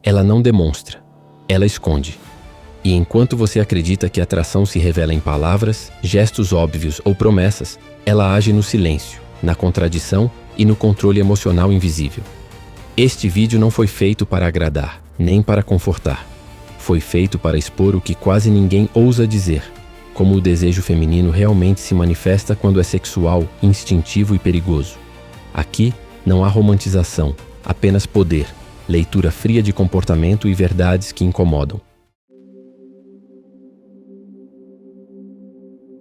Ela não demonstra, ela esconde. E enquanto você acredita que a atração se revela em palavras, gestos óbvios ou promessas, ela age no silêncio, na contradição e no controle emocional invisível. Este vídeo não foi feito para agradar, nem para confortar. Foi feito para expor o que quase ninguém ousa dizer, como o desejo feminino realmente se manifesta quando é sexual, instintivo e perigoso. Aqui não há romantização, apenas poder, leitura fria de comportamento e verdades que incomodam.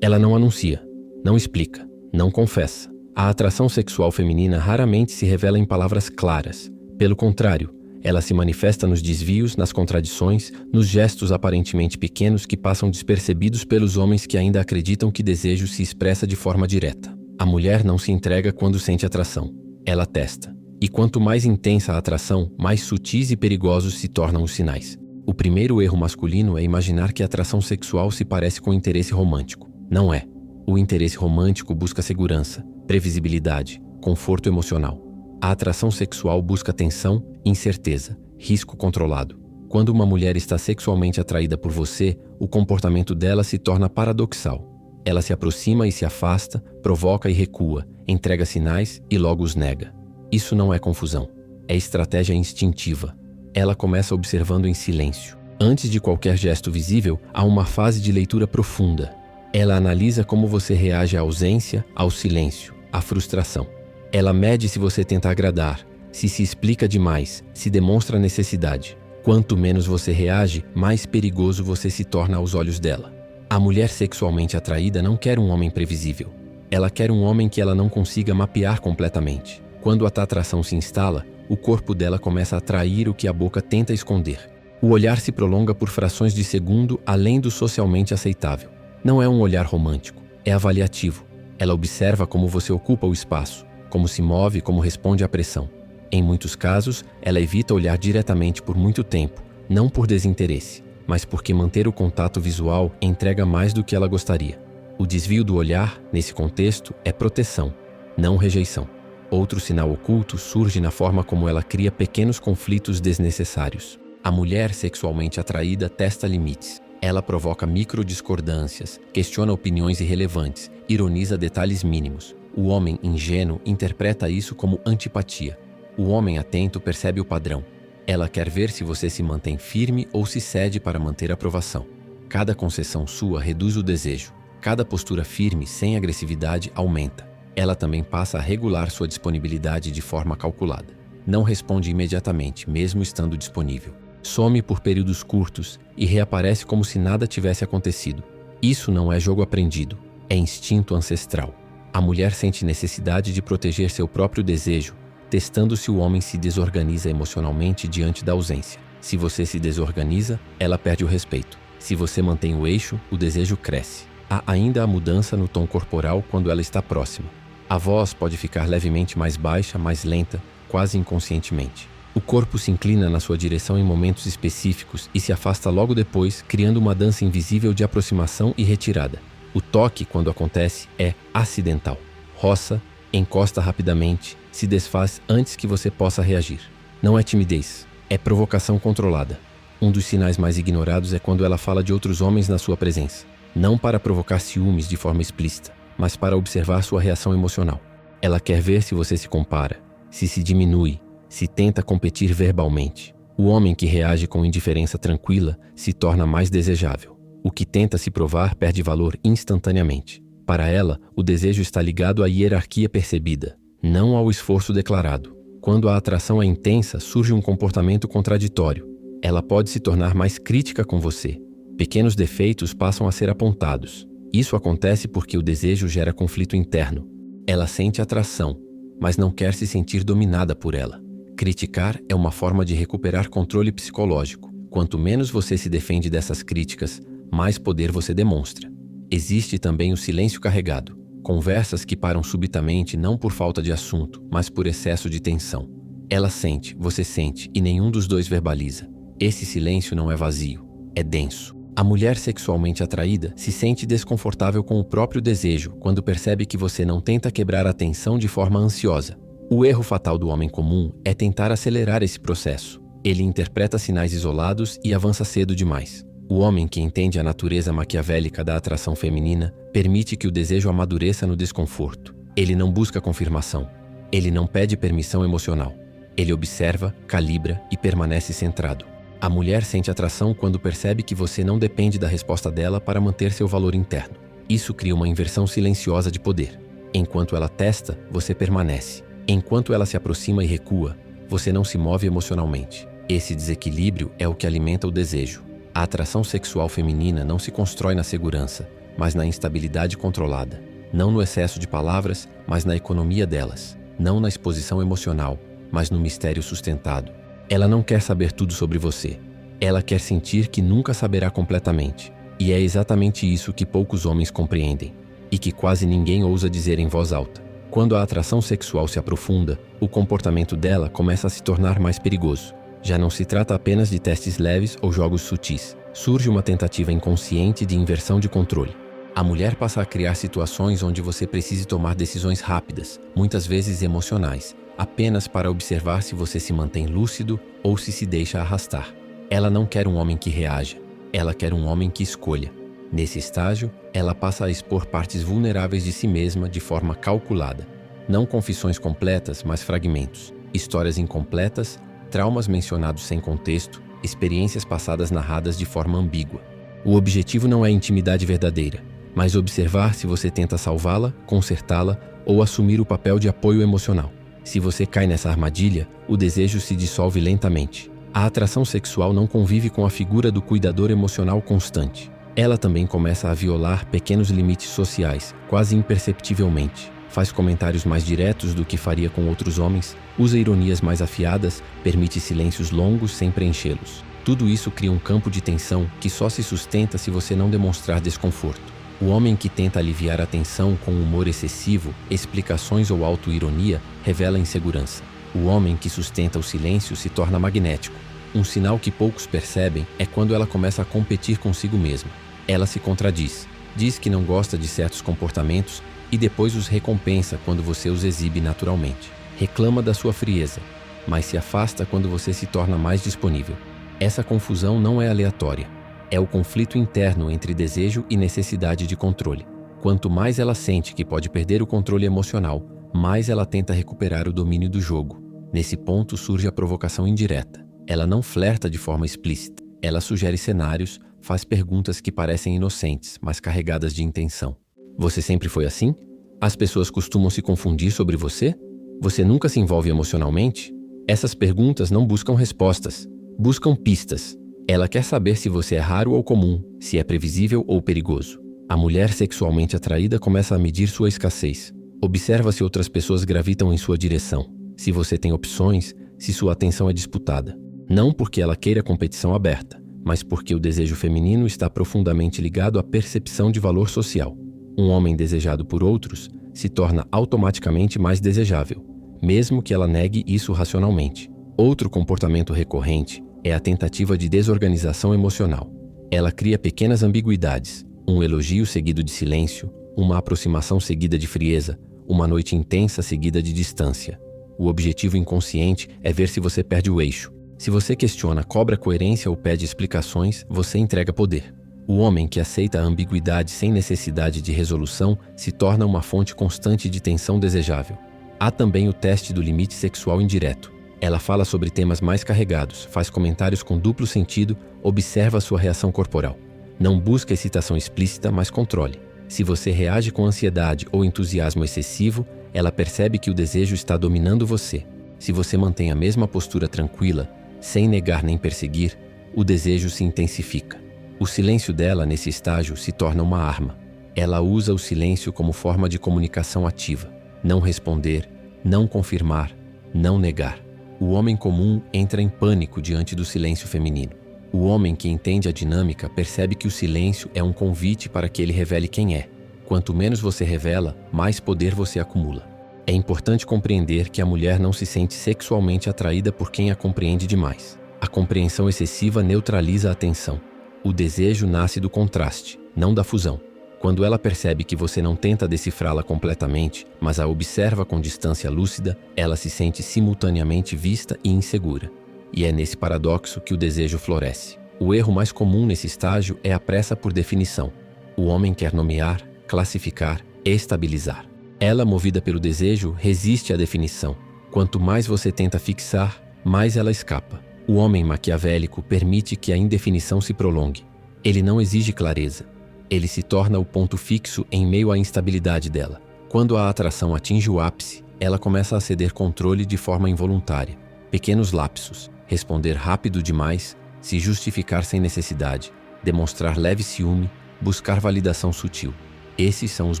Ela não anuncia, não explica, não confessa. A atração sexual feminina raramente se revela em palavras claras. Pelo contrário, ela se manifesta nos desvios, nas contradições, nos gestos aparentemente pequenos que passam despercebidos pelos homens que ainda acreditam que desejo se expressa de forma direta. A mulher não se entrega quando sente atração. Ela testa. E quanto mais intensa a atração, mais sutis e perigosos se tornam os sinais. O primeiro erro masculino é imaginar que a atração sexual se parece com o interesse romântico. Não é. O interesse romântico busca segurança, previsibilidade, conforto emocional. A atração sexual busca tensão, incerteza, risco controlado. Quando uma mulher está sexualmente atraída por você, o comportamento dela se torna paradoxal. Ela se aproxima e se afasta, provoca e recua, entrega sinais e logo os nega. Isso não é confusão, é estratégia instintiva. Ela começa observando em silêncio. Antes de qualquer gesto visível, há uma fase de leitura profunda. Ela analisa como você reage à ausência, ao silêncio, à frustração. Ela mede se você tenta agradar, se explica demais, se demonstra necessidade. Quanto menos você reage, mais perigoso você se torna aos olhos dela. A mulher sexualmente atraída não quer um homem previsível. Ela quer um homem que ela não consiga mapear completamente. Quando a atração se instala, o corpo dela começa a atrair o que a boca tenta esconder. O olhar se prolonga por frações de segundo além do socialmente aceitável. Não é um olhar romântico, é avaliativo. Ela observa como você ocupa o espaço, como se move, como responde à pressão. Em muitos casos, ela evita olhar diretamente por muito tempo, não por desinteresse, mas porque manter o contato visual entrega mais do que ela gostaria. O desvio do olhar, nesse contexto, é proteção, não rejeição. Outro sinal oculto surge na forma como ela cria pequenos conflitos desnecessários. A mulher sexualmente atraída testa limites. Ela provoca microdiscordâncias, questiona opiniões irrelevantes, ironiza detalhes mínimos. O homem ingênuo interpreta isso como antipatia. O homem atento percebe o padrão. Ela quer ver se você se mantém firme ou se cede para manter a aprovação. Cada concessão sua reduz o desejo. Cada postura firme, sem agressividade, aumenta. Ela também passa a regular sua disponibilidade de forma calculada. Não responde imediatamente, mesmo estando disponível. Some por períodos curtos e reaparece como se nada tivesse acontecido. Isso não é jogo aprendido, é instinto ancestral. A mulher sente necessidade de proteger seu próprio desejo, testando se o homem se desorganiza emocionalmente diante da ausência. Se você se desorganiza, ela perde o respeito. Se você mantém o eixo, o desejo cresce. Há ainda a mudança no tom corporal quando ela está próxima. A voz pode ficar levemente mais baixa, mais lenta, quase inconscientemente. O corpo se inclina na sua direção em momentos específicos e se afasta logo depois, criando uma dança invisível de aproximação e retirada. O toque, quando acontece, é acidental. Roça, encosta rapidamente, se desfaz antes que você possa reagir. Não é timidez, é provocação controlada. Um dos sinais mais ignorados é quando ela fala de outros homens na sua presença. Não para provocar ciúmes de forma explícita, mas para observar sua reação emocional. Ela quer ver se você se compara, se diminui, se tenta competir verbalmente. O homem que reage com indiferença tranquila se torna mais desejável. O que tenta se provar perde valor instantaneamente. Para ela, o desejo está ligado à hierarquia percebida, não ao esforço declarado. Quando a atração é intensa, surge um comportamento contraditório. Ela pode se tornar mais crítica com você. Pequenos defeitos passam a ser apontados. Isso acontece porque o desejo gera conflito interno. Ela sente atração, mas não quer se sentir dominada por ela. Criticar é uma forma de recuperar controle psicológico. Quanto menos você se defende dessas críticas, mais poder você demonstra. Existe também o silêncio carregado. Conversas que param subitamente não por falta de assunto, mas por excesso de tensão. Ela sente, você sente e nenhum dos dois verbaliza. Esse silêncio não é vazio, é denso. A mulher sexualmente atraída se sente desconfortável com o próprio desejo quando percebe que você não tenta quebrar a tensão de forma ansiosa. O erro fatal do homem comum é tentar acelerar esse processo. Ele interpreta sinais isolados e avança cedo demais. O homem que entende a natureza maquiavélica da atração feminina permite que o desejo amadureça no desconforto. Ele não busca confirmação. Ele não pede permissão emocional. Ele observa, calibra e permanece centrado. A mulher sente atração quando percebe que você não depende da resposta dela para manter seu valor interno. Isso cria uma inversão silenciosa de poder. Enquanto ela testa, você permanece. Enquanto ela se aproxima e recua, você não se move emocionalmente. Esse desequilíbrio é o que alimenta o desejo. A atração sexual feminina não se constrói na segurança, mas na instabilidade controlada. Não no excesso de palavras, mas na economia delas. Não na exposição emocional, mas no mistério sustentado. Ela não quer saber tudo sobre você. Ela quer sentir que nunca saberá completamente. E é exatamente isso que poucos homens compreendem, e que quase ninguém ousa dizer em voz alta. Quando a atração sexual se aprofunda, o comportamento dela começa a se tornar mais perigoso. Já não se trata apenas de testes leves ou jogos sutis. Surge uma tentativa inconsciente de inversão de controle. A mulher passa a criar situações onde você precise tomar decisões rápidas, muitas vezes emocionais, apenas para observar se você se mantém lúcido ou se deixa arrastar. Ela não quer um homem que reaja, ela quer um homem que escolha. Nesse estágio, ela passa a expor partes vulneráveis de si mesma de forma calculada. Não confissões completas, mas fragmentos. Histórias incompletas, traumas mencionados sem contexto, experiências passadas narradas de forma ambígua. O objetivo não é intimidade verdadeira, mas observar se você tenta salvá-la, consertá-la ou assumir o papel de apoio emocional. Se você cai nessa armadilha, o desejo se dissolve lentamente. A atração sexual não convive com a figura do cuidador emocional constante. Ela também começa a violar pequenos limites sociais, quase imperceptivelmente. Faz comentários mais diretos do que faria com outros homens, usa ironias mais afiadas, permite silêncios longos sem preenchê-los. Tudo isso cria um campo de tensão que só se sustenta se você não demonstrar desconforto. O homem que tenta aliviar a tensão com humor excessivo, explicações ou autoironia, revela insegurança. O homem que sustenta o silêncio se torna magnético. Um sinal que poucos percebem é quando ela começa a competir consigo mesma. Ela se contradiz, diz que não gosta de certos comportamentos e depois os recompensa quando você os exibe naturalmente. Reclama da sua frieza, mas se afasta quando você se torna mais disponível. Essa confusão não é aleatória. É o conflito interno entre desejo e necessidade de controle. Quanto mais ela sente que pode perder o controle emocional, mais ela tenta recuperar o domínio do jogo. Nesse ponto surge a provocação indireta. Ela não flerta de forma explícita. Ela sugere cenários, faz perguntas que parecem inocentes, mas carregadas de intenção. Você sempre foi assim? As pessoas costumam se confundir sobre você? Você nunca se envolve emocionalmente? Essas perguntas não buscam respostas, buscam pistas. Ela quer saber se você é raro ou comum, se é previsível ou perigoso. A mulher sexualmente atraída começa a medir sua escassez. Observa se outras pessoas gravitam em sua direção, se você tem opções, se sua atenção é disputada. Não porque ela queira competição aberta, mas porque o desejo feminino está profundamente ligado à percepção de valor social. Um homem desejado por outros se torna automaticamente mais desejável, mesmo que ela negue isso racionalmente. Outro comportamento recorrente é a tentativa de desorganização emocional. Ela cria pequenas ambiguidades, um elogio seguido de silêncio, uma aproximação seguida de frieza, uma noite intensa seguida de distância. O objetivo inconsciente é ver se você perde o eixo. Se você questiona, cobra coerência ou pede explicações, você entrega poder. O homem que aceita a ambiguidade sem necessidade de resolução se torna uma fonte constante de tensão desejável. Há também o teste do limite sexual indireto. Ela fala sobre temas mais carregados, faz comentários com duplo sentido, observa sua reação corporal. Não busca excitação explícita, mas controle. Se você reage com ansiedade ou entusiasmo excessivo, ela percebe que o desejo está dominando você. Se você mantém a mesma postura tranquila, sem negar nem perseguir, o desejo se intensifica. O silêncio dela nesse estágio se torna uma arma. Ela usa o silêncio como forma de comunicação ativa. Não responder, não confirmar, não negar. O homem comum entra em pânico diante do silêncio feminino. O homem que entende a dinâmica percebe que o silêncio é um convite para que ele revele quem é. Quanto menos você revela, mais poder você acumula. É importante compreender que a mulher não se sente sexualmente atraída por quem a compreende demais. A compreensão excessiva neutraliza a atenção. O desejo nasce do contraste, não da fusão. Quando ela percebe que você não tenta decifrá-la completamente, mas a observa com distância lúcida, ela se sente simultaneamente vista e insegura. E é nesse paradoxo que o desejo floresce. O erro mais comum nesse estágio é a pressa por definição. O homem quer nomear, classificar, estabilizar. Ela, movida pelo desejo, resiste à definição. Quanto mais você tenta fixar, mais ela escapa. O homem maquiavélico permite que a indefinição se prolongue. Ele não exige clareza. Ele se torna o ponto fixo em meio à instabilidade dela. Quando a atração atinge o ápice, ela começa a ceder controle de forma involuntária. Pequenos lapsos, responder rápido demais, se justificar sem necessidade, demonstrar leve ciúme, buscar validação sutil. Esses são os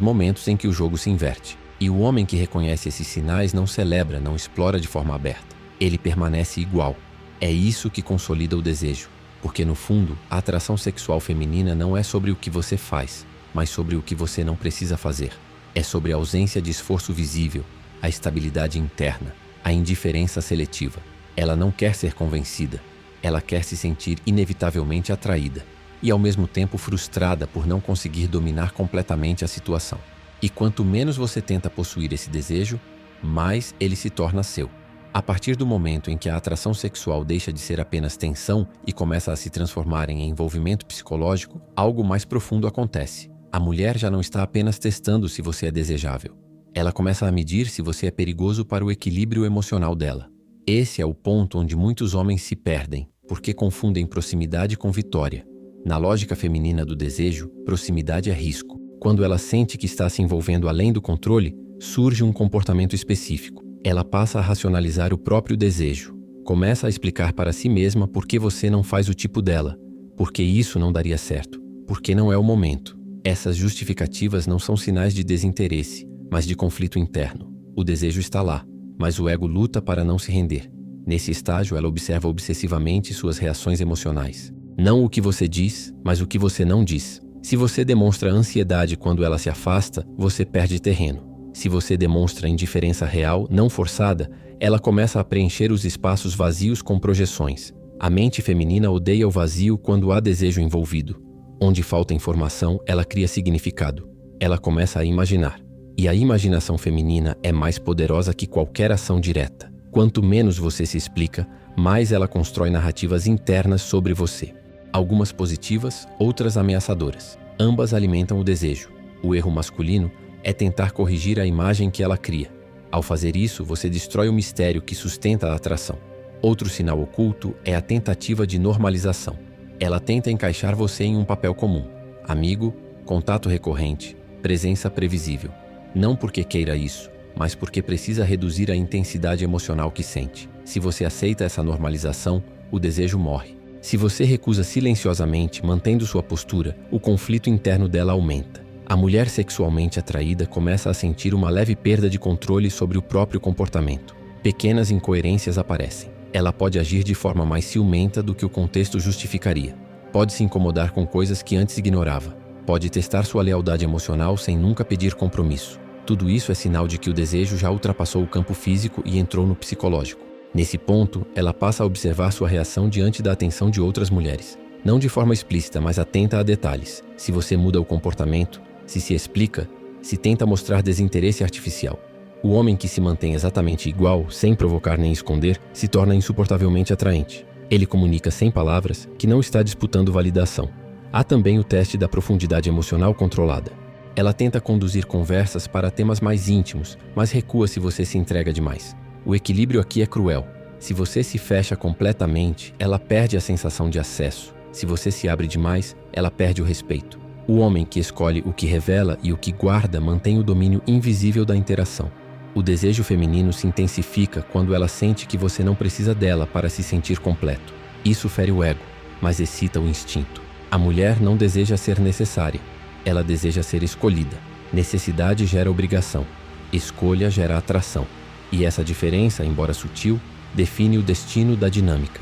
momentos em que o jogo se inverte. E o homem que reconhece esses sinais não celebra, não explora de forma aberta. Ele permanece igual. É isso que consolida o desejo. Porque, no fundo, a atração sexual feminina não é sobre o que você faz, mas sobre o que você não precisa fazer. É sobre a ausência de esforço visível, a estabilidade interna, a indiferença seletiva. Ela não quer ser convencida. Ela quer se sentir inevitavelmente atraída e, ao mesmo tempo, frustrada por não conseguir dominar completamente a situação. E quanto menos você tenta possuir esse desejo, mais ele se torna seu. A partir do momento em que a atração sexual deixa de ser apenas tensão e começa a se transformar em envolvimento psicológico, algo mais profundo acontece. A mulher já não está apenas testando se você é desejável. Ela começa a medir se você é perigoso para o equilíbrio emocional dela. Esse é o ponto onde muitos homens se perdem, porque confundem proximidade com vitória. Na lógica feminina do desejo, proximidade é risco. Quando ela sente que está se envolvendo além do controle, surge um comportamento específico. Ela passa a racionalizar o próprio desejo. Começa a explicar para si mesma por que você não faz o tipo dela, porque isso não daria certo, porque não é o momento. Essas justificativas não são sinais de desinteresse, mas de conflito interno. O desejo está lá, mas o ego luta para não se render. Nesse estágio, ela observa obsessivamente suas reações emocionais. Não o que você diz, mas o que você não diz. Se você demonstra ansiedade quando ela se afasta, você perde terreno. Se você demonstra indiferença real, não forçada, ela começa a preencher os espaços vazios com projeções. A mente feminina odeia o vazio quando há desejo envolvido. Onde falta informação, ela cria significado. Ela começa a imaginar. E a imaginação feminina é mais poderosa que qualquer ação direta. Quanto menos você se explica, mais ela constrói narrativas internas sobre você. Algumas positivas, outras ameaçadoras. Ambas alimentam o desejo. O erro masculino é tentar corrigir a imagem que ela cria. Ao fazer isso, você destrói o mistério que sustenta a atração. Outro sinal oculto é a tentativa de normalização. Ela tenta encaixar você em um papel comum. Amigo, contato recorrente, presença previsível. Não porque queira isso, mas porque precisa reduzir a intensidade emocional que sente. Se você aceita essa normalização, o desejo morre. Se você recusa silenciosamente, mantendo sua postura, o conflito interno dela aumenta. A mulher sexualmente atraída começa a sentir uma leve perda de controle sobre o próprio comportamento. Pequenas incoerências aparecem. Ela pode agir de forma mais ciumenta do que o contexto justificaria. Pode se incomodar com coisas que antes ignorava. Pode testar sua lealdade emocional sem nunca pedir compromisso. Tudo isso é sinal de que o desejo já ultrapassou o campo físico e entrou no psicológico. Nesse ponto, ela passa a observar sua reação diante da atenção de outras mulheres. Não de forma explícita, mas atenta a detalhes. Se você muda o comportamento, se explica, se tenta mostrar desinteresse artificial. O homem que se mantém exatamente igual, sem provocar nem esconder, se torna insuportavelmente atraente. Ele comunica sem palavras que não está disputando validação. Há também o teste da profundidade emocional controlada. Ela tenta conduzir conversas para temas mais íntimos, mas recua se você se entrega demais. O equilíbrio aqui é cruel. Se você se fecha completamente, ela perde a sensação de acesso. Se você se abre demais, ela perde o respeito. O homem que escolhe o que revela e o que guarda mantém o domínio invisível da interação. O desejo feminino se intensifica quando ela sente que você não precisa dela para se sentir completo. Isso fere o ego, mas excita o instinto. A mulher não deseja ser necessária. Ela deseja ser escolhida. Necessidade gera obrigação. Escolha gera atração. E essa diferença, embora sutil, define o destino da dinâmica.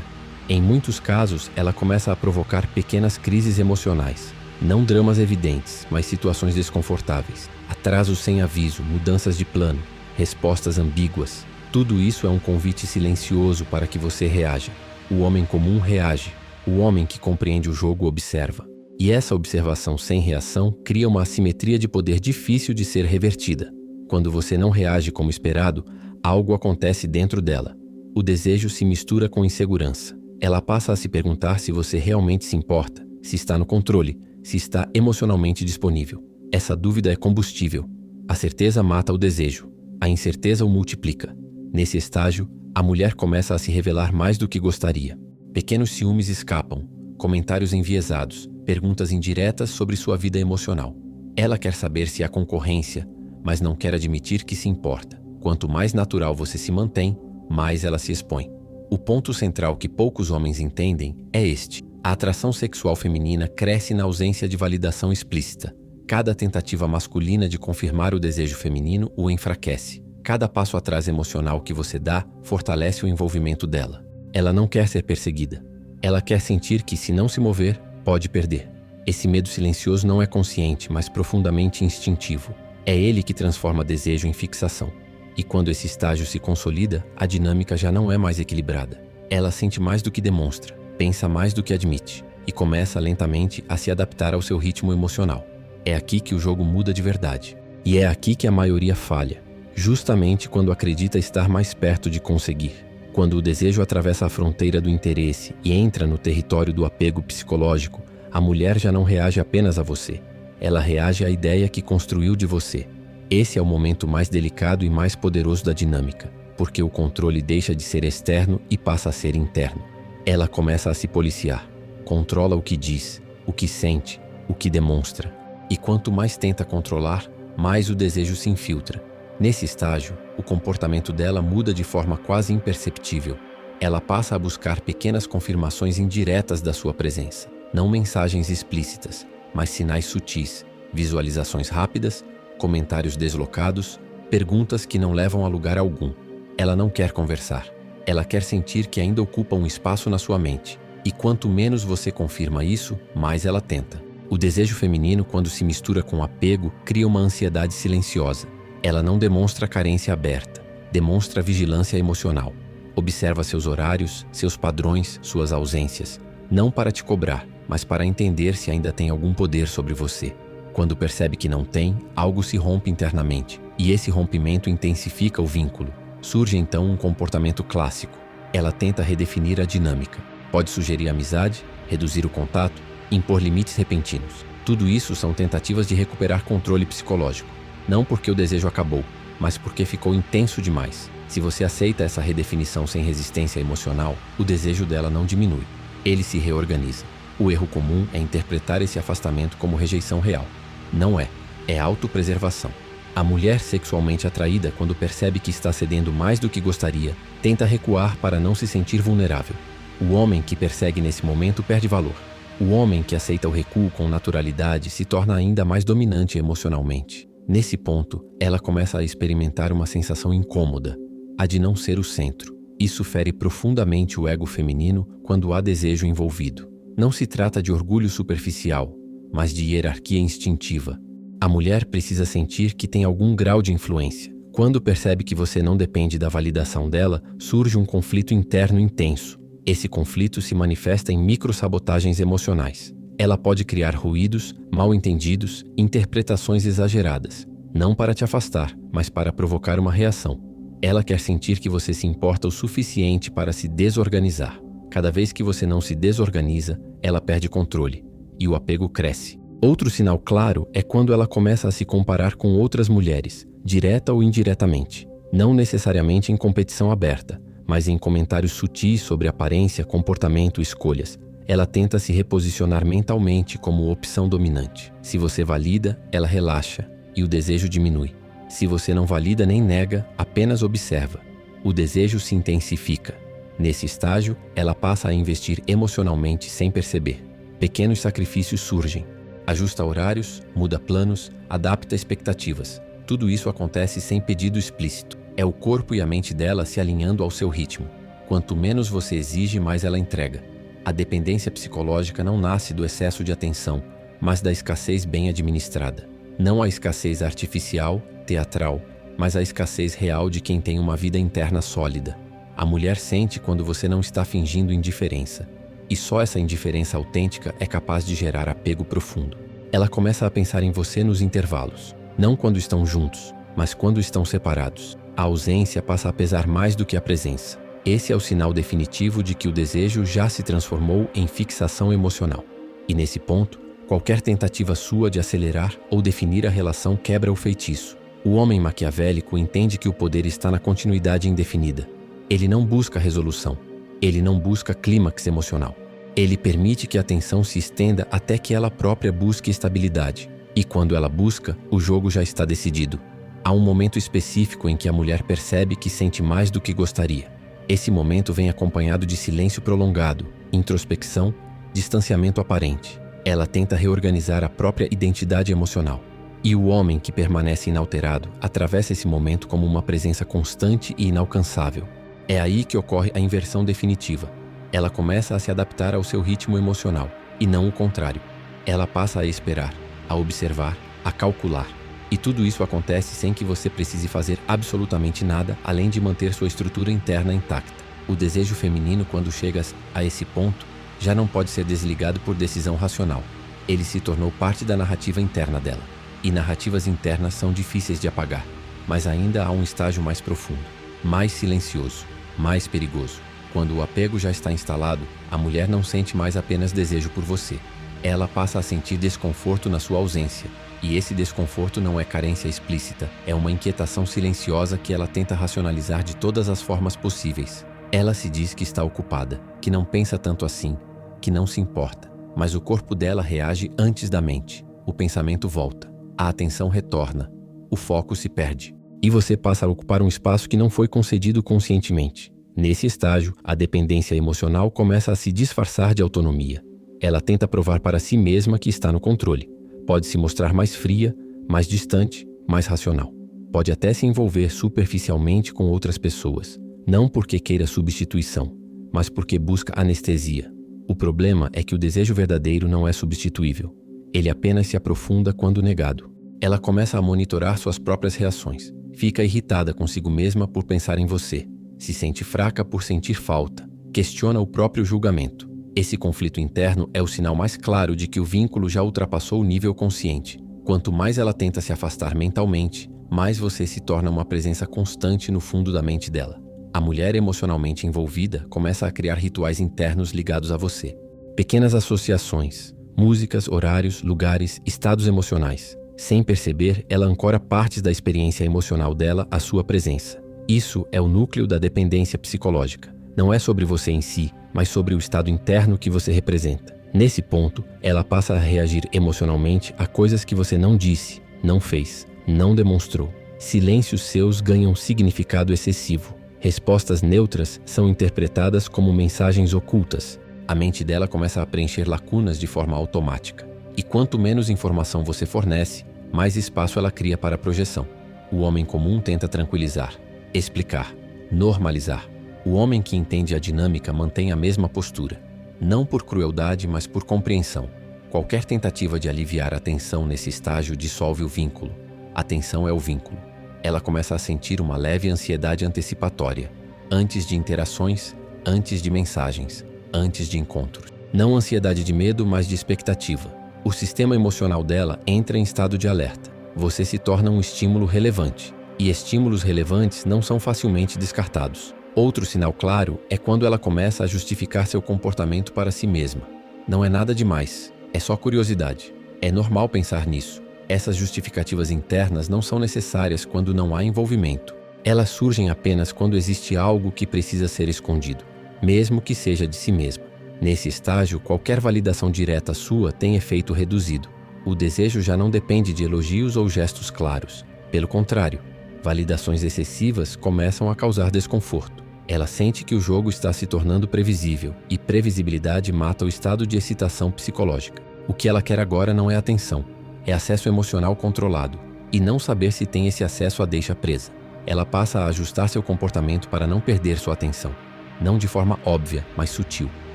Em muitos casos, ela começa a provocar pequenas crises emocionais. Não dramas evidentes, mas situações desconfortáveis. Atrasos sem aviso, mudanças de plano, respostas ambíguas. Tudo isso é um convite silencioso para que você reaja. O homem comum reage. O homem que compreende o jogo observa. E essa observação sem reação cria uma assimetria de poder difícil de ser revertida. Quando você não reage como esperado, algo acontece dentro dela. O desejo se mistura com insegurança. Ela passa a se perguntar se você realmente se importa, se está no controle, se está emocionalmente disponível. Essa dúvida é combustível. A certeza mata o desejo. A incerteza o multiplica. Nesse estágio, a mulher começa a se revelar mais do que gostaria. Pequenos ciúmes escapam, comentários enviesados, perguntas indiretas sobre sua vida emocional. Ela quer saber se há concorrência, mas não quer admitir que se importa. Quanto mais natural você se mantém, mais ela se expõe. O ponto central que poucos homens entendem é este: a atração sexual feminina cresce na ausência de validação explícita. Cada tentativa masculina de confirmar o desejo feminino o enfraquece. Cada passo atrás emocional que você dá fortalece o envolvimento dela. Ela não quer ser perseguida. Ela quer sentir que, se não se mover, pode perder. Esse medo silencioso não é consciente, mas profundamente instintivo. É ele que transforma desejo em fixação. E quando esse estágio se consolida, a dinâmica já não é mais equilibrada. Ela sente mais do que demonstra, pensa mais do que admite, e começa lentamente a se adaptar ao seu ritmo emocional. É aqui que o jogo muda de verdade. E é aqui que a maioria falha, justamente quando acredita estar mais perto de conseguir. Quando o desejo atravessa a fronteira do interesse e entra no território do apego psicológico, a mulher já não reage apenas a você. Ela reage à ideia que construiu de você. Esse é o momento mais delicado e mais poderoso da dinâmica, porque o controle deixa de ser externo e passa a ser interno. Ela começa a se policiar, controla o que diz, o que sente, o que demonstra. E quanto mais tenta controlar, mais o desejo se infiltra. Nesse estágio, o comportamento dela muda de forma quase imperceptível. Ela passa a buscar pequenas confirmações indiretas da sua presença. Não mensagens explícitas, mas sinais sutis, visualizações rápidas, comentários deslocados, perguntas que não levam a lugar algum. Ela não quer conversar. Ela quer sentir que ainda ocupa um espaço na sua mente. E quanto menos você confirma isso, mais ela tenta. O desejo feminino, quando se mistura com apego, cria uma ansiedade silenciosa. Ela não demonstra carência aberta, demonstra vigilância emocional. Observa seus horários, seus padrões, suas ausências. Não para te cobrar, mas para entender se ainda tem algum poder sobre você. Quando percebe que não tem, algo se rompe internamente, e esse rompimento intensifica o vínculo. Surge então um comportamento clássico. Ela tenta redefinir a dinâmica. Pode sugerir amizade, reduzir o contato, impor limites repentinos. Tudo isso são tentativas de recuperar controle psicológico. Não porque o desejo acabou, mas porque ficou intenso demais. Se você aceita essa redefinição sem resistência emocional, o desejo dela não diminui. Ele se reorganiza. O erro comum é interpretar esse afastamento como rejeição real. Não é. É autopreservação. A mulher sexualmente atraída, quando percebe que está cedendo mais do que gostaria, tenta recuar para não se sentir vulnerável. O homem que persegue nesse momento perde valor. O homem que aceita o recuo com naturalidade se torna ainda mais dominante emocionalmente. Nesse ponto, ela começa a experimentar uma sensação incômoda, a de não ser o centro. Isso fere profundamente o ego feminino quando há desejo envolvido. Não se trata de orgulho superficial, mas de hierarquia instintiva. A mulher precisa sentir que tem algum grau de influência. Quando percebe que você não depende da validação dela, surge um conflito interno intenso. Esse conflito se manifesta em microsabotagens emocionais. Ela pode criar ruídos, mal-entendidos, interpretações exageradas. Não para te afastar, mas para provocar uma reação. Ela quer sentir que você se importa o suficiente para se desorganizar. Cada vez que você não se desorganiza, ela perde controle, e o apego cresce. Outro sinal claro é quando ela começa a se comparar com outras mulheres, direta ou indiretamente. Não necessariamente em competição aberta, mas em comentários sutis sobre aparência, comportamento e escolhas. Ela tenta se reposicionar mentalmente como opção dominante. Se você valida, ela relaxa, e o desejo diminui. Se você não valida nem nega, apenas observa. O desejo se intensifica. Nesse estágio, ela passa a investir emocionalmente sem perceber. Pequenos sacrifícios surgem. Ajusta horários, muda planos, adapta expectativas. Tudo isso acontece sem pedido explícito. É o corpo e a mente dela se alinhando ao seu ritmo. Quanto menos você exige, mais ela entrega. A dependência psicológica não nasce do excesso de atenção, mas da escassez bem administrada. Não a escassez artificial, teatral, mas a escassez real de quem tem uma vida interna sólida. A mulher sente quando você não está fingindo indiferença. E só essa indiferença autêntica é capaz de gerar apego profundo. Ela começa a pensar em você nos intervalos. Não quando estão juntos, mas quando estão separados. A ausência passa a pesar mais do que a presença. Esse é o sinal definitivo de que o desejo já se transformou em fixação emocional. E nesse ponto, qualquer tentativa sua de acelerar ou definir a relação quebra o feitiço. O homem maquiavélico entende que o poder está na continuidade indefinida. Ele não busca resolução. Ele não busca clímax emocional. Ele permite que a tensão se estenda até que ela própria busque estabilidade. E quando ela busca, o jogo já está decidido. Há um momento específico em que a mulher percebe que sente mais do que gostaria. Esse momento vem acompanhado de silêncio prolongado, introspecção, distanciamento aparente. Ela tenta reorganizar a própria identidade emocional. E o homem que permanece inalterado atravessa esse momento como uma presença constante e inalcançável. É aí que ocorre a inversão definitiva. Ela começa a se adaptar ao seu ritmo emocional, e não o contrário. Ela passa a esperar, a observar, a calcular. E tudo isso acontece sem que você precise fazer absolutamente nada além de manter sua estrutura interna intacta. O desejo feminino, quando chega a esse ponto, já não pode ser desligado por decisão racional. Ele se tornou parte da narrativa interna dela. E narrativas internas são difíceis de apagar, mas ainda há um estágio mais profundo, mais silencioso, mais perigoso. Quando o apego já está instalado, a mulher não sente mais apenas desejo por você. Ela passa a sentir desconforto na sua ausência. E esse desconforto não é carência explícita, é uma inquietação silenciosa que ela tenta racionalizar de todas as formas possíveis. Ela se diz que está ocupada, que não pensa tanto assim, que não se importa, mas o corpo dela reage antes da mente. O pensamento volta, a atenção retorna, o foco se perde. E você passa a ocupar um espaço que não foi concedido conscientemente. Nesse estágio, a dependência emocional começa a se disfarçar de autonomia. Ela tenta provar para si mesma que está no controle. Pode se mostrar mais fria, mais distante, mais racional. Pode até se envolver superficialmente com outras pessoas, não porque queira substituição, mas porque busca anestesia. O problema é que o desejo verdadeiro não é substituível. Ele apenas se aprofunda quando negado. Ela começa a monitorar suas próprias reações. Fica irritada consigo mesma por pensar em você. Se sente fraca por sentir falta. Questiona o próprio julgamento. Esse conflito interno é o sinal mais claro de que o vínculo já ultrapassou o nível consciente. Quanto mais ela tenta se afastar mentalmente, mais você se torna uma presença constante no fundo da mente dela. A mulher emocionalmente envolvida começa a criar rituais internos ligados a você. Pequenas associações, músicas, horários, lugares, estados emocionais. Sem perceber, ela ancora partes da experiência emocional dela à sua presença. Isso é o núcleo da dependência psicológica. Não é sobre você em si, mas sobre o estado interno que você representa. Nesse ponto, ela passa a reagir emocionalmente a coisas que você não disse, não fez, não demonstrou. Silêncios seus ganham significado excessivo. Respostas neutras são interpretadas como mensagens ocultas. A mente dela começa a preencher lacunas de forma automática. E quanto menos informação você fornece, mais espaço ela cria para a projeção. O homem comum tenta tranquilizar, explicar, normalizar. O homem que entende a dinâmica mantém a mesma postura. Não por crueldade, mas por compreensão. Qualquer tentativa de aliviar a tensão nesse estágio dissolve o vínculo. A tensão é o vínculo. Ela começa a sentir uma leve ansiedade antecipatória. Antes de interações, antes de mensagens, antes de encontros. Não ansiedade de medo, mas de expectativa. O sistema emocional dela entra em estado de alerta. Você se torna um estímulo relevante. E estímulos relevantes não são facilmente descartados. Outro sinal claro é quando ela começa a justificar seu comportamento para si mesma. Não é nada demais, é só curiosidade. É normal pensar nisso. Essas justificativas internas não são necessárias quando não há envolvimento. Elas surgem apenas quando existe algo que precisa ser escondido, mesmo que seja de si mesma. Nesse estágio, qualquer validação direta sua tem efeito reduzido. O desejo já não depende de elogios ou gestos claros. Pelo contrário, validações excessivas começam a causar desconforto. Ela sente que o jogo está se tornando previsível, e previsibilidade mata o estado de excitação psicológica. O que ela quer agora não é atenção, é acesso emocional controlado, e não saber se tem esse acesso a deixa presa. Ela passa a ajustar seu comportamento para não perder sua atenção, não de forma óbvia, mas sutil.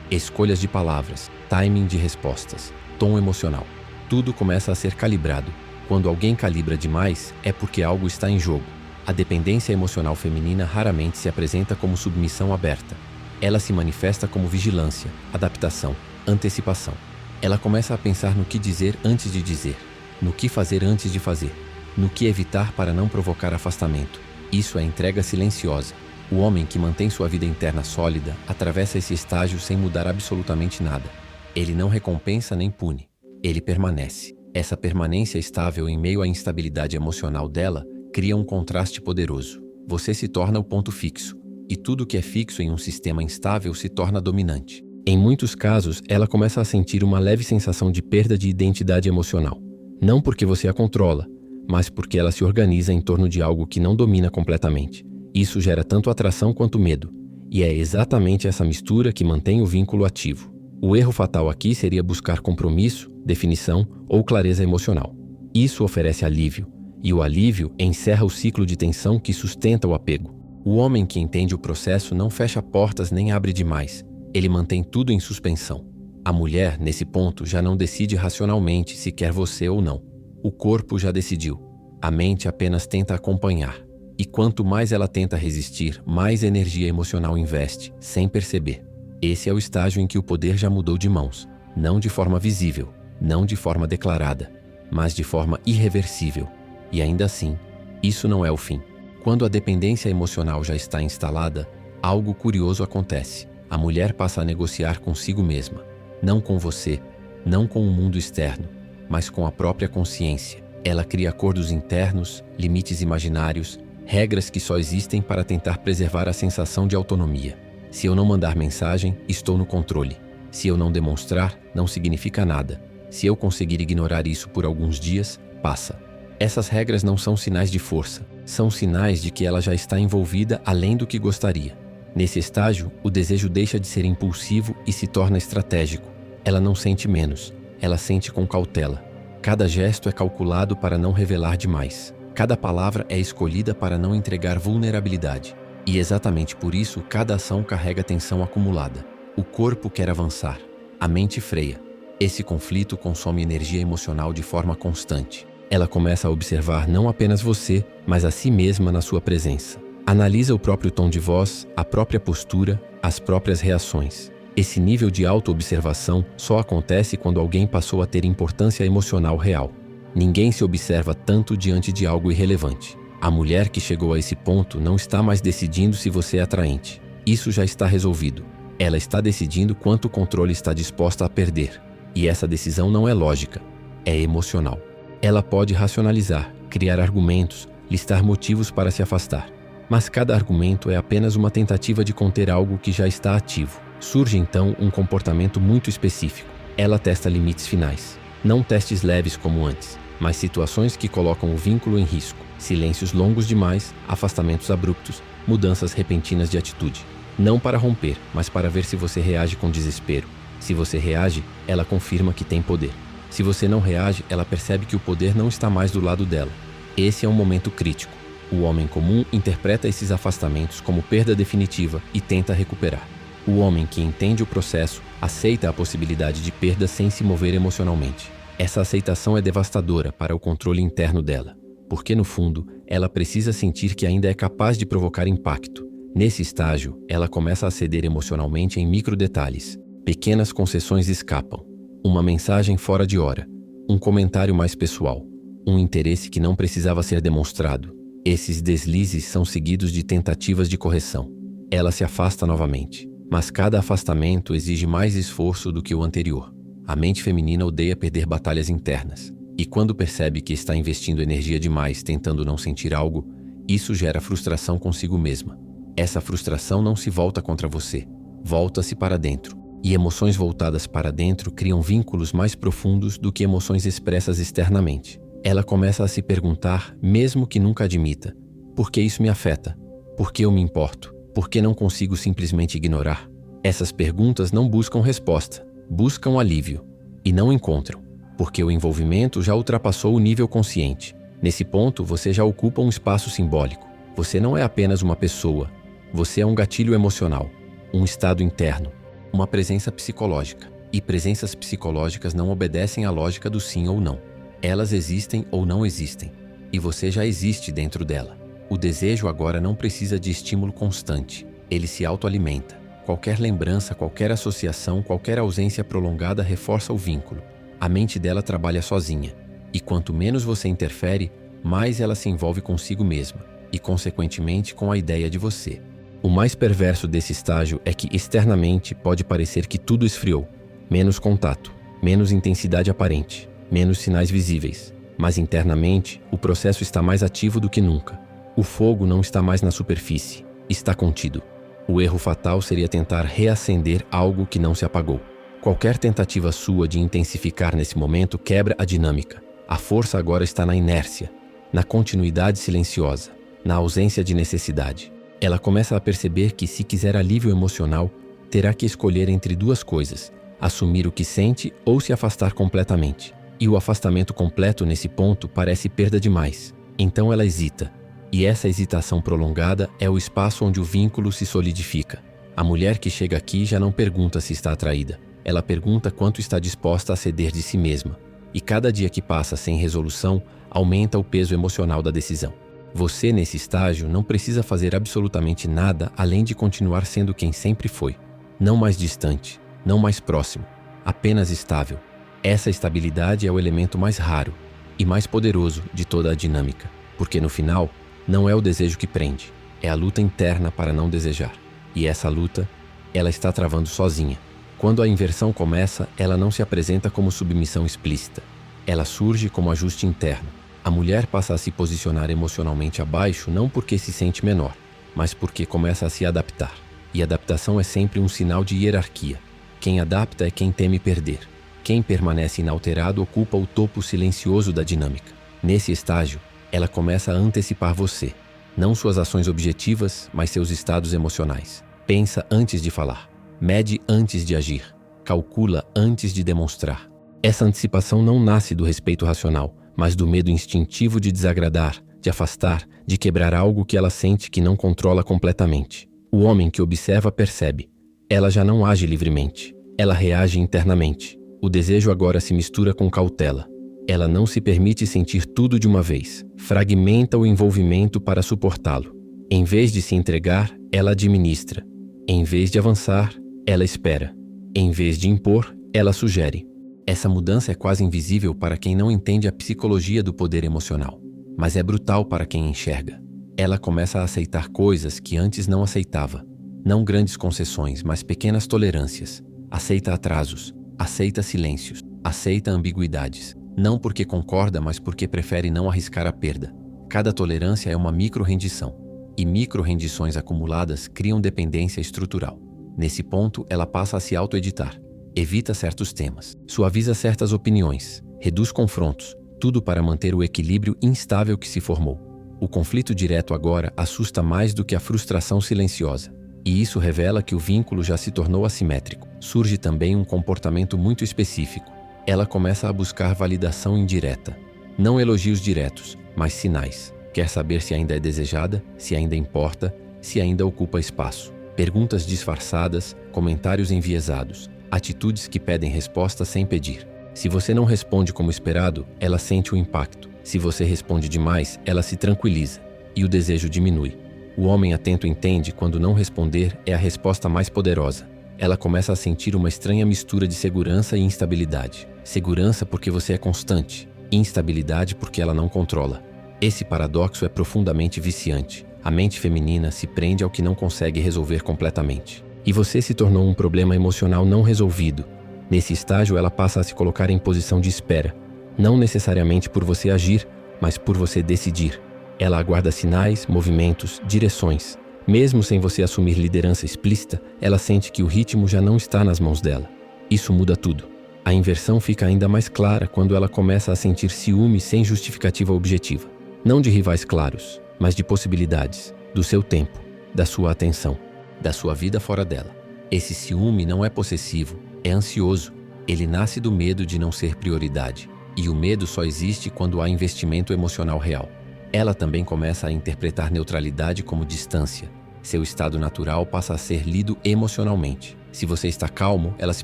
Escolhas de palavras, timing de respostas, tom emocional. Tudo começa a ser calibrado. Quando alguém calibra demais, é porque algo está em jogo. A dependência emocional feminina raramente se apresenta como submissão aberta. Ela se manifesta como vigilância, adaptação, antecipação. Ela começa a pensar no que dizer antes de dizer, no que fazer antes de fazer, no que evitar para não provocar afastamento. Isso é entrega silenciosa. O homem que mantém sua vida interna sólida atravessa esse estágio sem mudar absolutamente nada. Ele não recompensa nem pune. Ele permanece. Essa permanência estável em meio à instabilidade emocional dela cria um contraste poderoso. Você se torna o ponto fixo, e tudo que é fixo em um sistema instável se torna dominante. Em muitos casos, ela começa a sentir uma leve sensação de perda de identidade emocional. Não porque você a controla, mas porque ela se organiza em torno de algo que não domina completamente. Isso gera tanto atração quanto medo, e é exatamente essa mistura que mantém o vínculo ativo. O erro fatal aqui seria buscar compromisso, definição ou clareza emocional. Isso oferece alívio, e o alívio encerra o ciclo de tensão que sustenta o apego. O homem que entende o processo não fecha portas nem abre demais, ele mantém tudo em suspensão. A mulher, nesse ponto, já não decide racionalmente se quer você ou não. O corpo já decidiu, a mente apenas tenta acompanhar. E quanto mais ela tenta resistir, mais energia emocional investe, sem perceber. Esse é o estágio em que o poder já mudou de mãos, não de forma visível, não de forma declarada, mas de forma irreversível. E ainda assim, isso não é o fim. Quando a dependência emocional já está instalada, algo curioso acontece. A mulher passa a negociar consigo mesma, não com você, não com o mundo externo, mas com a própria consciência. Ela cria acordos internos, limites imaginários, regras que só existem para tentar preservar a sensação de autonomia. Se eu não mandar mensagem, estou no controle. Se eu não demonstrar, não significa nada. Se eu conseguir ignorar isso por alguns dias, passa. Essas regras não são sinais de força, são sinais de que ela já está envolvida além do que gostaria. Nesse estágio, o desejo deixa de ser impulsivo e se torna estratégico. Ela não sente menos, ela sente com cautela. Cada gesto é calculado para não revelar demais. Cada palavra é escolhida para não entregar vulnerabilidade. E exatamente por isso, cada ação carrega tensão acumulada. O corpo quer avançar, a mente freia. Esse conflito consome energia emocional de forma constante. Ela começa a observar não apenas você, mas a si mesma na sua presença. Analisa o próprio tom de voz, a própria postura, as próprias reações. Esse nível de autoobservação só acontece quando alguém passou a ter importância emocional real. Ninguém se observa tanto diante de algo irrelevante. A mulher que chegou a esse ponto não está mais decidindo se você é atraente. Isso já está resolvido. Ela está decidindo quanto controle está disposta a perder. E essa decisão não é lógica, é emocional. Ela pode racionalizar, criar argumentos, listar motivos para se afastar. Mas cada argumento é apenas uma tentativa de conter algo que já está ativo. Surge então um comportamento muito específico. Ela testa limites finais. Não testes leves como antes, mas situações que colocam o vínculo em risco. Silêncios longos demais, afastamentos abruptos, mudanças repentinas de atitude. Não para romper, mas para ver se você reage com desespero. Se você reage, ela confirma que tem poder. Se você não reage, ela percebe que o poder não está mais do lado dela. Esse é um momento crítico. O homem comum interpreta esses afastamentos como perda definitiva e tenta recuperar. O homem que entende o processo aceita a possibilidade de perda sem se mover emocionalmente. Essa aceitação é devastadora para o controle interno dela, porque no fundo, ela precisa sentir que ainda é capaz de provocar impacto. Nesse estágio, ela começa a ceder emocionalmente em microdetalhes. Pequenas concessões escapam. Uma mensagem fora de hora, um comentário mais pessoal, um interesse que não precisava ser demonstrado. Esses deslizes são seguidos de tentativas de correção. Ela se afasta novamente, mas cada afastamento exige mais esforço do que o anterior. A mente feminina odeia perder batalhas internas, e quando percebe que está investindo energia demais tentando não sentir algo, isso gera frustração consigo mesma. Essa frustração não se volta contra você, volta-se para dentro. E emoções voltadas para dentro criam vínculos mais profundos do que emoções expressas externamente. Ela começa a se perguntar, mesmo que nunca admita: por que isso me afeta? Por que eu me importo? Por que não consigo simplesmente ignorar? Essas perguntas não buscam resposta, buscam alívio. E não encontram, porque o envolvimento já ultrapassou o nível consciente. Nesse ponto, você já ocupa um espaço simbólico. Você não é apenas uma pessoa, você é um gatilho emocional, um estado interno, uma presença psicológica. E presenças psicológicas não obedecem à lógica do sim ou não. Elas existem ou não existem, e você já existe dentro dela. O desejo agora não precisa de estímulo constante, ele se autoalimenta. Qualquer lembrança, qualquer associação, qualquer ausência prolongada reforça o vínculo. A mente dela trabalha sozinha, e quanto menos você interfere, mais ela se envolve consigo mesma, e consequentemente com a ideia de você. O mais perverso desse estágio é que externamente pode parecer que tudo esfriou. Menos contato, menos intensidade aparente, menos sinais visíveis. Mas internamente, o processo está mais ativo do que nunca. O fogo não está mais na superfície, está contido. O erro fatal seria tentar reacender algo que não se apagou. Qualquer tentativa sua de intensificar nesse momento quebra a dinâmica. A força agora está na inércia, na continuidade silenciosa, na ausência de necessidade. Ela começa a perceber que, se quiser alívio emocional, terá que escolher entre duas coisas: assumir o que sente ou se afastar completamente. E o afastamento completo nesse ponto parece perda demais. Então ela hesita. E essa hesitação prolongada é o espaço onde o vínculo se solidifica. A mulher que chega aqui já não pergunta se está atraída. Ela pergunta quanto está disposta a ceder de si mesma. E cada dia que passa sem resolução, aumenta o peso emocional da decisão. Você, nesse estágio, não precisa fazer absolutamente nada além de continuar sendo quem sempre foi. Não mais distante, não mais próximo, apenas estável. Essa estabilidade é o elemento mais raro e mais poderoso de toda a dinâmica, porque no final, não é o desejo que prende, é a luta interna para não desejar. E essa luta, ela está travando sozinha. Quando a inversão começa, ela não se apresenta como submissão explícita. Ela surge como ajuste interno. A mulher passa a se posicionar emocionalmente abaixo não porque se sente menor, mas porque começa a se adaptar. E adaptação é sempre um sinal de hierarquia. Quem adapta é quem teme perder. Quem permanece inalterado ocupa o topo silencioso da dinâmica. Nesse estágio, ela começa a antecipar você. Não suas ações objetivas, mas seus estados emocionais. Pensa antes de falar. Mede antes de agir. Calcula antes de demonstrar. Essa antecipação não nasce do respeito racional, mas do medo instintivo de desagradar, de afastar, de quebrar algo que ela sente que não controla completamente. O homem que observa percebe. Ela já não age livremente. Ela reage internamente. O desejo agora se mistura com cautela. Ela não se permite sentir tudo de uma vez. Fragmenta o envolvimento para suportá-lo. Em vez de se entregar, ela administra. Em vez de avançar, ela espera. Em vez de impor, ela sugere. Essa mudança é quase invisível para quem não entende a psicologia do poder emocional, mas é brutal para quem enxerga. Ela começa a aceitar coisas que antes não aceitava. Não grandes concessões, mas pequenas tolerâncias. Aceita atrasos, aceita silêncios, aceita ambiguidades. Não porque concorda, mas porque prefere não arriscar a perda. Cada tolerância é uma micro-rendição, e micro-rendições acumuladas criam dependência estrutural. Nesse ponto, ela passa a se auto-editar. Evita certos temas, suaviza certas opiniões, reduz confrontos, tudo para manter o equilíbrio instável que se formou. O conflito direto agora assusta mais do que a frustração silenciosa. E isso revela que o vínculo já se tornou assimétrico. Surge também um comportamento muito específico. Ela começa a buscar validação indireta. Não elogios diretos, mas sinais. Quer saber se ainda é desejada, se ainda importa, se ainda ocupa espaço. Perguntas disfarçadas, comentários enviesados, atitudes que pedem resposta sem pedir. Se você não responde como esperado, ela sente o impacto. Se você responde demais, ela se tranquiliza e o desejo diminui. O homem atento entende quando não responder é a resposta mais poderosa. Ela começa a sentir uma estranha mistura de segurança e instabilidade. Segurança porque você é constante, instabilidade porque ela não controla. Esse paradoxo é profundamente viciante. A mente feminina se prende ao que não consegue resolver completamente. E você se tornou um problema emocional não resolvido. Nesse estágio, ela passa a se colocar em posição de espera. Não necessariamente por você agir, mas por você decidir. Ela aguarda sinais, movimentos, direções. Mesmo sem você assumir liderança explícita, ela sente que o ritmo já não está nas mãos dela. Isso muda tudo. A inversão fica ainda mais clara quando ela começa a sentir ciúme sem justificativa objetiva. Não de rivais claros, mas de possibilidades, do seu tempo, da sua atenção, da sua vida fora dela. Esse ciúme não é possessivo, é ansioso. Ele nasce do medo de não ser prioridade. E o medo só existe quando há investimento emocional real. Ela também começa a interpretar neutralidade como distância. Seu estado natural passa a ser lido emocionalmente. Se você está calmo, ela se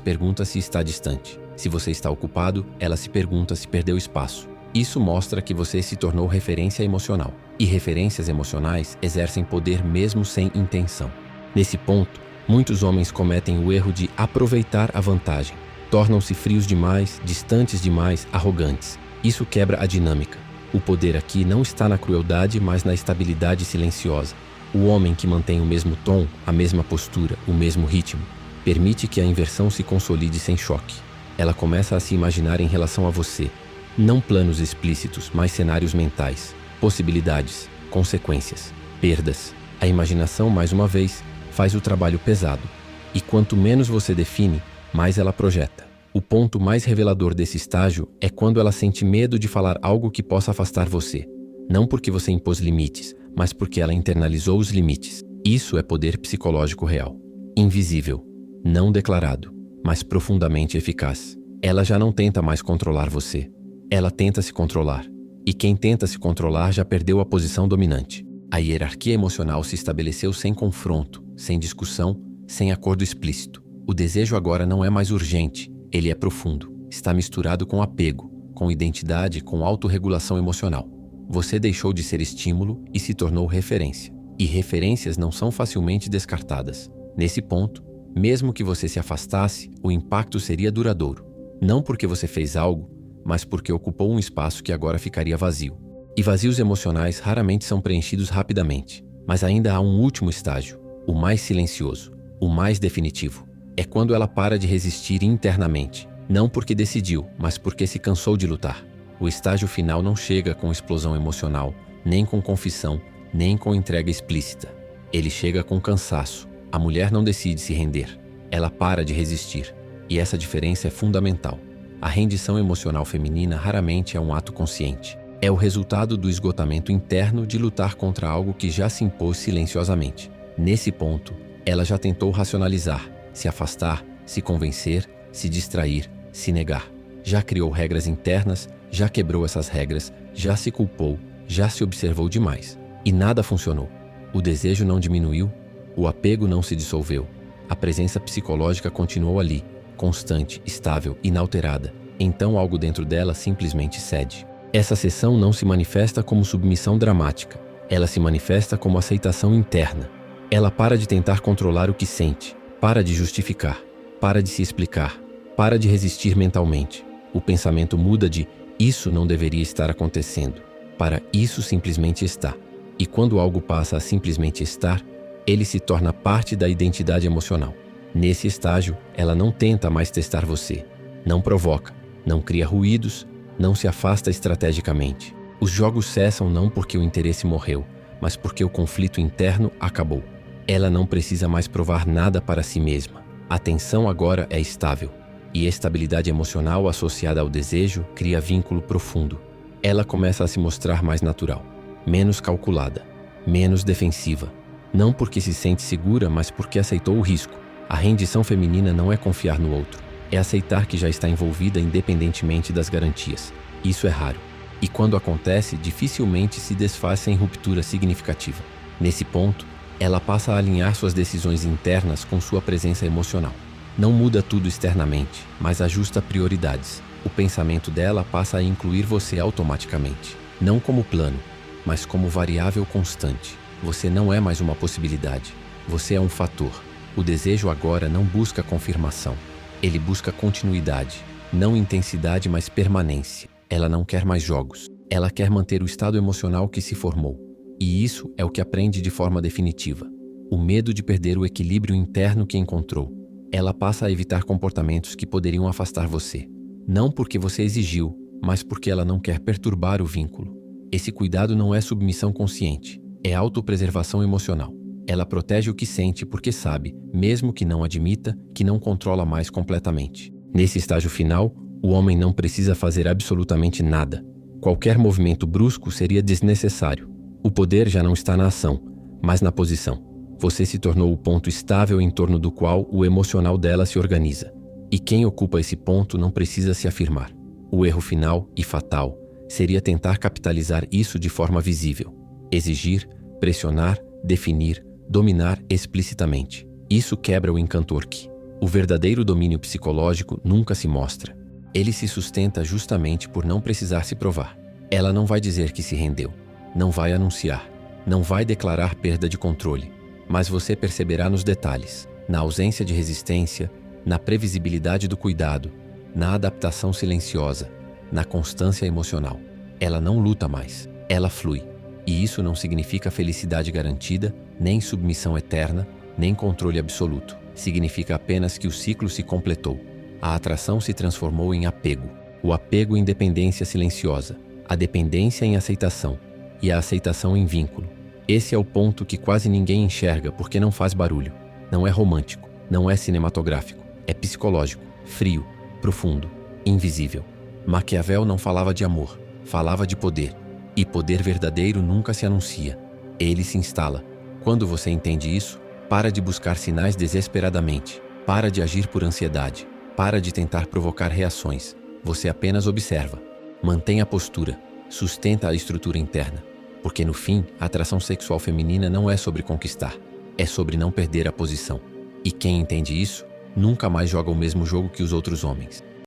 pergunta se está distante. Se você está ocupado, ela se pergunta se perdeu espaço. Isso mostra que você se tornou referência emocional. E referências emocionais exercem poder mesmo sem intenção. Nesse ponto, muitos homens cometem o erro de aproveitar a vantagem. Tornam-se frios demais, distantes demais, arrogantes. Isso quebra a dinâmica. O poder aqui não está na crueldade, mas na estabilidade silenciosa. O homem que mantém o mesmo tom, a mesma postura, o mesmo ritmo, permite que a inversão se consolide sem choque. Ela começa a se imaginar em relação a você. Não planos explícitos, mas cenários mentais, possibilidades, consequências, perdas. A imaginação, mais uma vez, faz o trabalho pesado. E quanto menos você define, mais ela projeta. O ponto mais revelador desse estágio é quando ela sente medo de falar algo que possa afastar você. Não porque você impôs limites, mas porque ela internalizou os limites. Isso é poder psicológico real. Invisível, não declarado, mas profundamente eficaz. Ela já não tenta mais controlar você. Ela tenta se controlar. E quem tenta se controlar já perdeu a posição dominante. A hierarquia emocional se estabeleceu sem confronto, sem discussão, sem acordo explícito. O desejo agora não é mais urgente, ele é profundo. Está misturado com apego, com identidade, com autorregulação emocional. Você deixou de ser estímulo e se tornou referência. E referências não são facilmente descartadas. Nesse ponto, mesmo que você se afastasse, o impacto seria duradouro. Não porque você fez algo, mas porque ocupou um espaço que agora ficaria vazio. E vazios emocionais raramente são preenchidos rapidamente. Mas ainda há um último estágio, o mais silencioso, o mais definitivo. É quando ela para de resistir internamente, não porque decidiu, mas porque se cansou de lutar. O estágio final não chega com explosão emocional, nem com confissão, nem com entrega explícita. Ele chega com cansaço. A mulher não decide se render. Ela para de resistir. E essa diferença é fundamental. A rendição emocional feminina raramente é um ato consciente. É o resultado do esgotamento interno de lutar contra algo que já se impôs silenciosamente. Nesse ponto, ela já tentou racionalizar, se afastar, se convencer, se distrair, se negar. Já criou regras internas, já quebrou essas regras, já se culpou, já se observou demais. E nada funcionou. O desejo não diminuiu, o apego não se dissolveu. A presença psicológica continuou ali, constante, estável, inalterada. Então algo dentro dela simplesmente cede. Essa cessão não se manifesta como submissão dramática. Ela se manifesta como aceitação interna. Ela para de tentar controlar o que sente, para de justificar, para de se explicar, para de resistir mentalmente. O pensamento muda de "isso não deveria estar acontecendo" para "isso simplesmente está". E quando algo passa a simplesmente estar, ele se torna parte da identidade emocional. Nesse estágio, ela não tenta mais testar você, não provoca, não cria ruídos, não se afasta estrategicamente. Os jogos cessam não porque o interesse morreu, mas porque o conflito interno acabou. Ela não precisa mais provar nada para si mesma. A tensão agora é estável. E a estabilidade emocional associada ao desejo cria vínculo profundo. Ela começa a se mostrar mais natural, menos calculada, menos defensiva. Não porque se sente segura, mas porque aceitou o risco. A rendição feminina não é confiar no outro. É aceitar que já está envolvida independentemente das garantias. Isso é raro. E quando acontece, dificilmente se desfaz sem ruptura significativa. Nesse ponto, ela passa a alinhar suas decisões internas com sua presença emocional. Não muda tudo externamente, mas ajusta prioridades. O pensamento dela passa a incluir você automaticamente. Não como plano, mas como variável constante. Você não é mais uma possibilidade. Você é um fator. O desejo agora não busca confirmação. Ele busca continuidade. Não intensidade, mas permanência. Ela não quer mais jogos. Ela quer manter o estado emocional que se formou. E isso é o que aprende de forma definitiva. O medo de perder o equilíbrio interno que encontrou. Ela passa a evitar comportamentos que poderiam afastar você. Não porque você exigiu, mas porque ela não quer perturbar o vínculo. Esse cuidado não é submissão consciente, é autopreservação emocional. Ela protege o que sente porque sabe, mesmo que não admita, que não controla mais completamente. Nesse estágio final, o homem não precisa fazer absolutamente nada. Qualquer movimento brusco seria desnecessário. O poder já não está na ação, mas na posição. Você se tornou o ponto estável em torno do qual o emocional dela se organiza. E quem ocupa esse ponto não precisa se afirmar. O erro final e fatal seria tentar capitalizar isso de forma visível. Exigir, pressionar, definir, dominar explicitamente. Isso quebra o encanto orc. O verdadeiro domínio psicológico nunca se mostra. Ele se sustenta justamente por não precisar se provar. Ela não vai dizer que se rendeu, não vai anunciar, não vai declarar perda de controle. Mas você perceberá nos detalhes, na ausência de resistência, na previsibilidade do cuidado, na adaptação silenciosa, na constância emocional. Ela não luta mais, ela flui. E isso não significa felicidade garantida, nem submissão eterna, nem controle absoluto. Significa apenas que o ciclo se completou. A atração se transformou em apego. O apego em dependência silenciosa, a dependência em aceitação e a aceitação em vínculo. Esse é o ponto que quase ninguém enxerga porque não faz barulho. Não é romântico, não é cinematográfico, é psicológico, frio, profundo, invisível. Maquiavel não falava de amor, falava de poder. E poder verdadeiro nunca se anuncia. Ele se instala. Quando você entende isso, para de buscar sinais desesperadamente. Para de agir por ansiedade. Para de tentar provocar reações. Você apenas observa. Mantenha a postura. Sustenta a estrutura interna. Porque no fim, a atração sexual feminina não é sobre conquistar. É sobre não perder a posição. E quem entende isso, nunca mais joga o mesmo jogo que os outros homens.